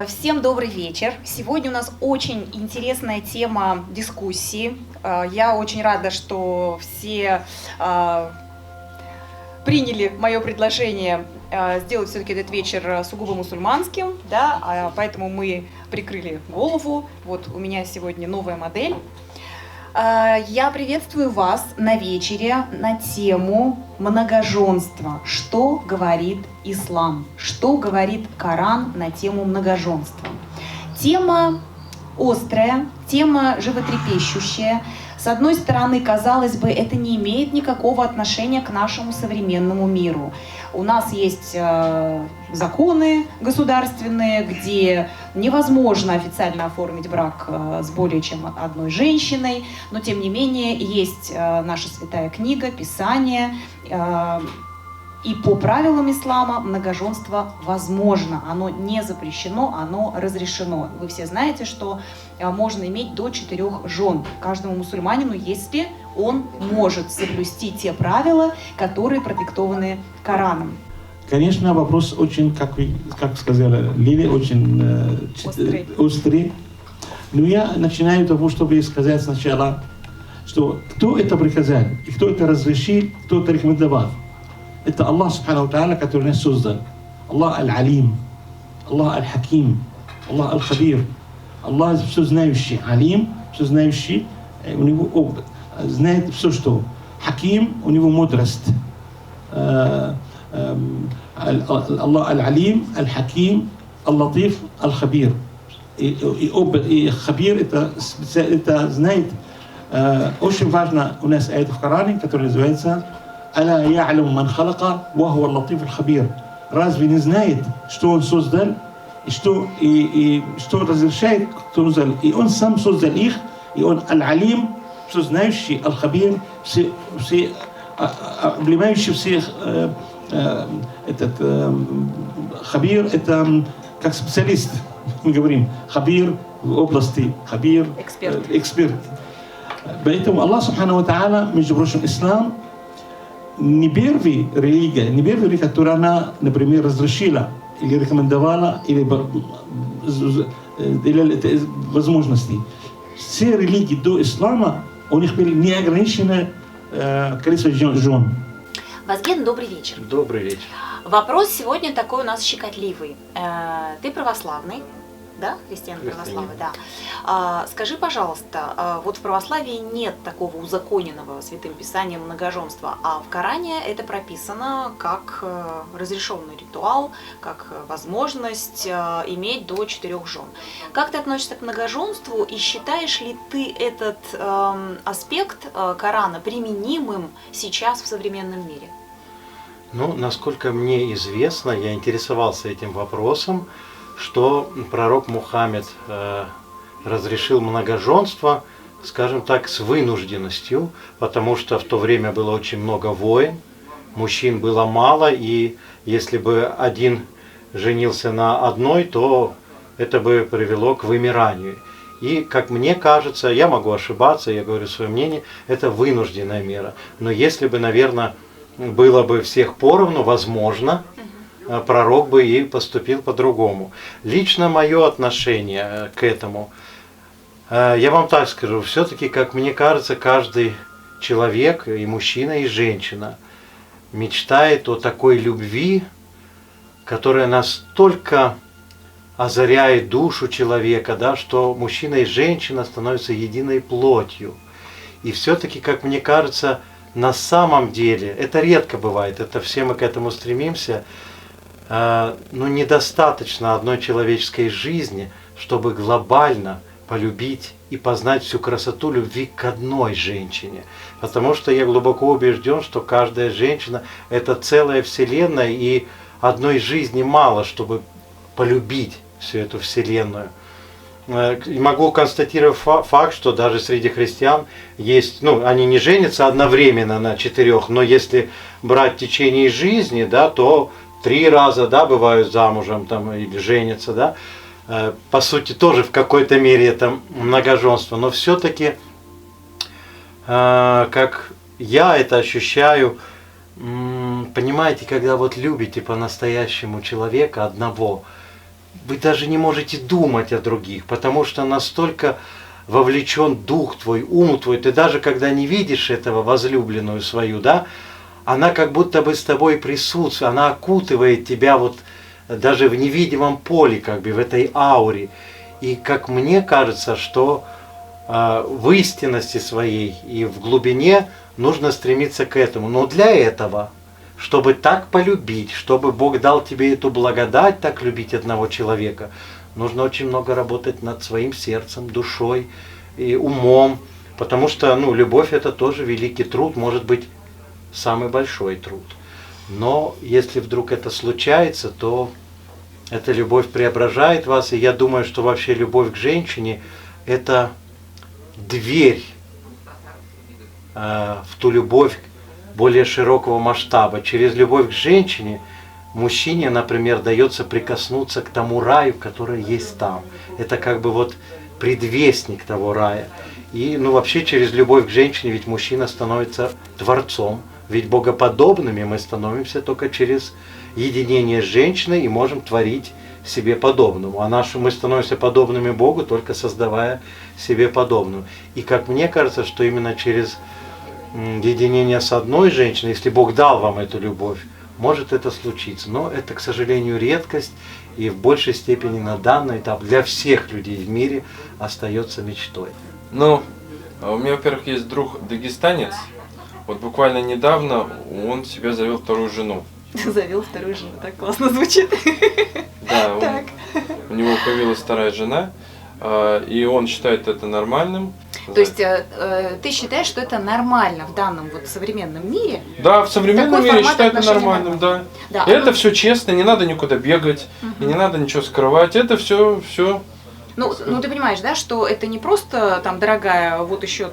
Всем добрый вечер. Сегодня у нас очень интересная тема дискуссии. Я очень рада, что все приняли мое предложение сделать все-таки этот вечер сугубо мусульманским, да, поэтому мы прикрыли голову. Вот у меня сегодня новая модель. Я приветствую вас на вечере на тему многоженства. Что говорит ислам? Что говорит Коран на тему многоженства? Тема острая, тема животрепещущая. С одной стороны, казалось бы, это не имеет никакого отношения к нашему современному миру. У нас есть законы государственные, где невозможно официально оформить брак с более чем одной женщиной, но тем не менее есть наша святая книга, Писание, и по правилам ислама многоженство возможно, оно не запрещено, оно разрешено. Вы все знаете, что можно иметь до 4 жен каждому мусульманину, если он может соблюсти те правила, которые продиктованы Кораном. Конечно, вопрос очень, как сказала Лили, очень острый. Но я начинаю с того, чтобы сказать сначала, что кто это приказал, и кто это разрешил, кто это рекомендовал. Это Аллах Субхану Тааля, который нас создал. Аллах Аль-Алим, Аллах Аль-Хаким, Аллах Аль-Хабир. Аллах все знающий, Алим, все знающий, у него опыт, знает все, что. Хаким, у него мудрость. Аллах Аль-Алим, Аль-Хаким, Аль-Латиф, Аль-Хабир. И Хабир это знает. Очень важно у нас аят в Коране, который называется «Аля я'лам ман халака, ва хуа ал-латиф аль-хабир». Разве не знает, что он создал, и что разрешает, кто создал? И он сам создал их, и он аль-алим, все знающий, аль-хабир, все обнимающий всех. Хабир это как специалист, мы говорим, хабир в области, хабир, эксперт. Поэтому Аллах Субхану Тааля, между прочим, ислам не первая религия, которая она, например, разрешила или рекомендовала, или возможности. Все религии до ислама, у них было неограниченное количество жен. Вазген, добрый вечер. Добрый вечер. Вопрос сегодня такой у нас щекотливый. Ты православный, да? Христиан православный, да. Скажи, пожалуйста, вот в православии нет такого узаконенного Святым Писанием многоженства, а в Коране это прописано как разрешенный ритуал, как возможность иметь до 4 жен. Как ты относишься к многоженству и считаешь ли ты этот аспект Корана применимым сейчас в современном мире? Ну, насколько мне известно, я интересовался этим вопросом, что пророк Мухаммед разрешил многоженство, скажем так, с вынужденностью, потому что в то время было очень много войн, мужчин было мало, и если бы один женился на одной, то это бы привело к вымиранию. И, как мне кажется, я могу ошибаться, я говорю свое мнение, это вынужденная мера. Но если бы, наверное, было бы всех поровну, возможно, пророк бы и поступил по-другому. Лично мое отношение к этому, я вам так скажу, все-таки, как мне кажется, каждый человек, и мужчина, и женщина, мечтает о такой любви, которая настолько озаряет душу человека, да, что мужчина и женщина становятся единой плотью. И все-таки, как мне кажется, на самом деле, это редко бывает, это все мы к этому стремимся, но недостаточно одной человеческой жизни, чтобы глобально полюбить и познать всю красоту любви к одной женщине. Потому что я глубоко убежден, что каждая женщина – это целая вселенная, и одной жизни мало, чтобы полюбить всю эту вселенную. И могу констатировать факт, что даже среди христиан есть, они не женятся одновременно на 4, но если брать в течение жизни, да, то 3 раза, да, бывают замужем там, или женятся, да. По сути, тоже в какой-то мере это многоженство, но все-таки, как я это ощущаю, понимаете, когда вот любите по-настоящему человека одного, вы даже не можете думать о других, потому что настолько вовлечен дух твой, ум твой, ты даже когда не видишь этого возлюбленную свою, да, она как будто бы с тобой присутствует, она окутывает тебя вот даже в невидимом поле, как бы в этой ауре. И как мне кажется, что в истинности своей и в глубине нужно стремиться к этому. Но для этого, чтобы так полюбить, чтобы Бог дал тебе эту благодать так любить одного человека, нужно очень много работать над своим сердцем, душой и умом. Потому что любовь это тоже великий труд, может быть самый большой труд. Но если вдруг это случается, то эта любовь преображает вас. И я думаю, что вообще любовь к женщине это дверь в ту любовь более широкого масштаба. Через любовь к женщине мужчине, например, дается прикоснуться к тому раю, который есть там. Это как бы вот предвестник того рая. И вообще через любовь к женщине ведь мужчина становится творцом. Ведь богоподобными мы становимся только через единение с женщиной и можем творить себе подобному. А мы становимся подобными Богу, только создавая себе подобную. И как мне кажется, что именно через единение с одной женщиной, если Бог дал вам эту любовь, может это случиться. Но это, к сожалению, редкость, и в большей степени на данный этап для всех людей в мире остается мечтой. У меня, во-первых, есть друг дагестанец. Вот буквально недавно он себе завел вторую жену. Завел вторую жену, так классно звучит. Да, у него появилась вторая жена, и он считает это нормальным. То есть ты считаешь, что это нормально в данном современном мире? Да, в современном мире считаю это нормальным, да. Да, это все честно, не надо никуда бегать, и не надо ничего скрывать, это все. Ну, ты понимаешь, да, что это не просто дорогая, вот еще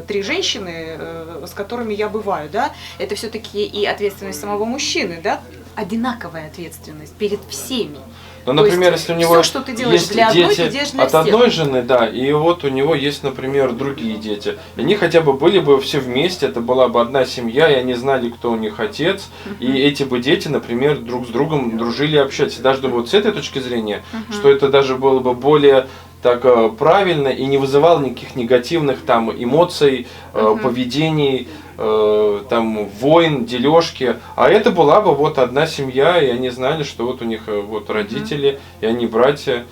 3 женщины, с которыми я бываю, да, это все-таки и ответственность самого мужчины, да, одинаковая ответственность перед всеми. Ну, например, если у него все, что ты делаешь есть для одной, дети ты делаешь для от всех. одной жены, да, и вот у него есть, например, другие дети. И они хотя бы были бы все вместе, это была бы одна семья, и они знали, кто у них отец, и эти бы дети, например, друг с другом дружили и общались. И даже думаю, вот с этой точки зрения, что это даже было бы более так правильно и не вызывало никаких негативных эмоций, поведений, войн, дележки, а это была бы одна семья, и они знали, что у них родители, и они братья,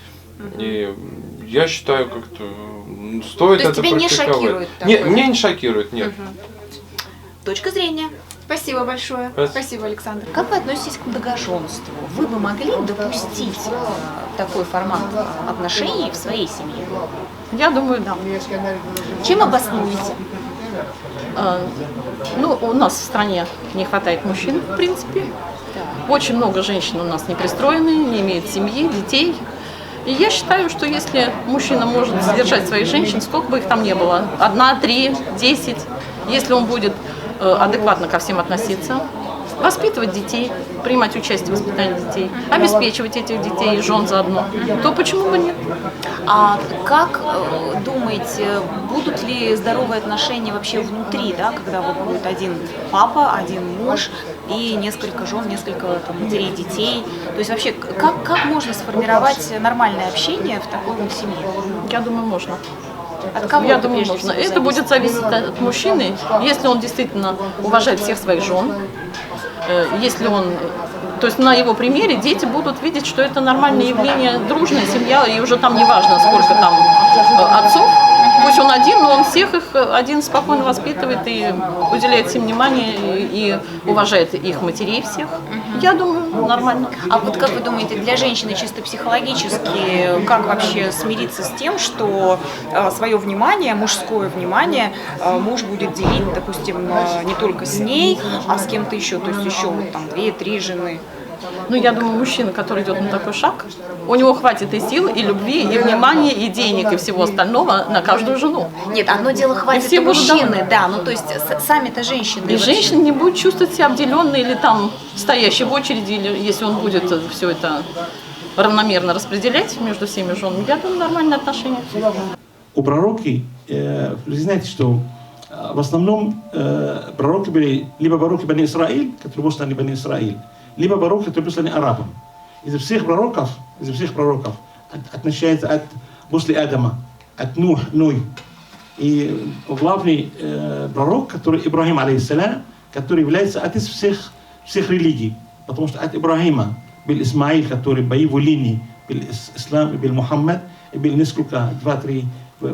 и я считаю, как-то стоит это тебя практиковать. Не шокирует такое? Нет, меня не шокирует, нет. Точка зрения. Спасибо большое. Спасибо, Александр. Как вы относитесь к многоженству? Вы бы могли допустить такой формат отношений в своей семье? Я думаю, да. Чем обоснуете? У нас в стране не хватает мужчин, в принципе. Очень много женщин у нас не пристроены, не имеют семьи, детей. И я считаю, что если мужчина может содержать своих женщин, сколько бы их там ни было, 1, 3, 10, если он будет адекватно ко всем относиться, воспитывать детей, принимать участие в воспитании детей, обеспечивать этих детей и жен заодно, то почему бы нет? А как думаете, будут ли здоровые отношения вообще внутри, да, когда будет один папа, один муж и несколько жен, несколько матерей, детей? То есть вообще, как можно сформировать нормальное общение в такой семье? Я думаю, можно. От кого Я думаю, можно. Это будет зависеть от мужчины, если он действительно уважает всех своих жен, если он, то есть на его примере дети будут видеть, что это нормальное явление, дружная семья, и уже там не важно, сколько там отцов, пусть он один, но он всех их один спокойно воспитывает и уделяет всем внимание и уважает их матерей всех. Я думаю, нормально. А вот как вы думаете, для женщины чисто психологически, как вообще смириться с тем, что свое внимание, мужское внимание, муж будет делить, допустим, не только с ней, а с кем-то еще, то есть еще 2-3 жены? Я думаю, мужчина, который идет на такой шаг, у него хватит и сил, и любви, и внимания, и денег, и всего остального на каждую жену. Нет, одно дело хватит все и мужчины, будут да, то есть сами-то женщины. И женщина не будет чувствовать себя обделенной или стоящей в очереди, или если он будет все это равномерно распределять между всеми женами. Я думаю, нормальные отношения. У пророки, вы знаете, что в основном пророки были либо пророки Бани Исраиль, которые посланы Бани Исраиль, либо пророки, которые посланы арабам. Из всех пророков из всех пророков. Отличается от после Адама, от Ной. И главный пророк, который Ибрахим, алейхиссалям, который является отец всех религий. Потому что от Ибрахима был Исмаил, который по его линии был Ислам, и был Мухаммад, и был несколько, 2-3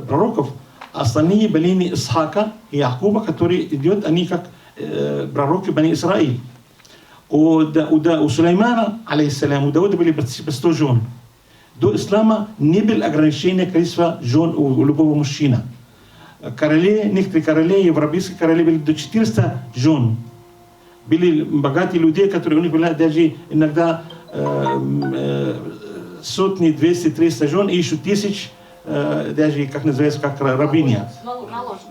пророков. А остальные по линии Исхака и Якуба, которые идут, они как пророки Бани Исраиль. У Сулеймана, алейхиссалям, у Дауда были по 100 жен. До ислама не было ограничения количества жен у любого мужчины. Некоторые короли, европейские короли были до 400 жен. Были богатые люди, которые у них были даже иногда сотни, 200, 300 жен, и еще 1000, даже, как называется, как рабыня.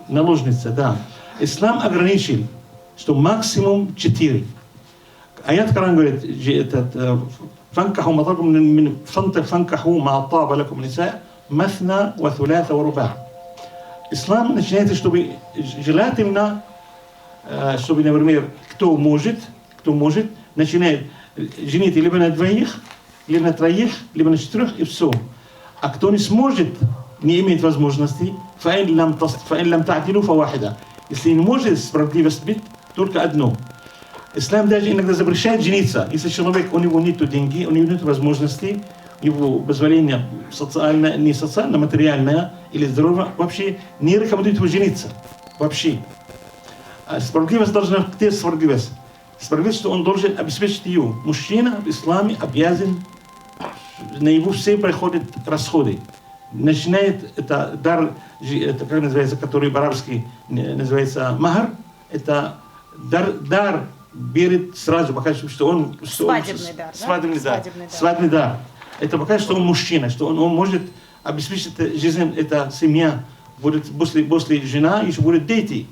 Наложница, да. Ислам ограничил, что максимум 4. Аят Коран говорит, فانكحوا ما طاب لكم النساء مثنى وثلاث ورباع. Ислам начинается, чтобы желательно, чтобы, например, кто может, начинает женить либо на 2, либо на 3, либо на 4, и все. А кто не сможет, не имеет возможности, فإن لم تعدلوا فواحدة. Если не может справедливость быть, только одно. Ислам даже иногда запрещает жениться. Если человек, у него нет денег, у него нет возможностей, его позволение социальное, не социально, материальное или здоровье, вообще не рекомендует ему жениться. Вообще. А справедливость должна, где справедливость? Справедливость, что он должен обеспечить ее. Мужчина в исламе обязан, на его все приходят расходы. Начинает это дар, это как называется, который по-арабски называется махар, это дар берет сразу, покажет, что он... Свадебный дар. Это покажет, что он мужчина, что он может обеспечить жизнь, эта семья. Будет после жена, еще будут дети.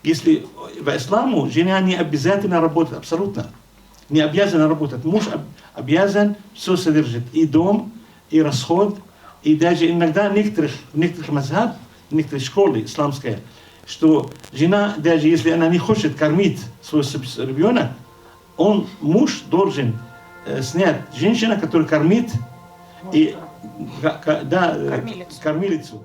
Если в исламу жена не обязательно работать, абсолютно. Не обязана работать. Муж обязан все содержать. И дом, и расход, и даже иногда в некоторых мазхаб, в некоторых школах исламские, что жена, даже если она не хочет кормить свой ребенок, муж должен снять женщину, которая кормит, и, кормилицу.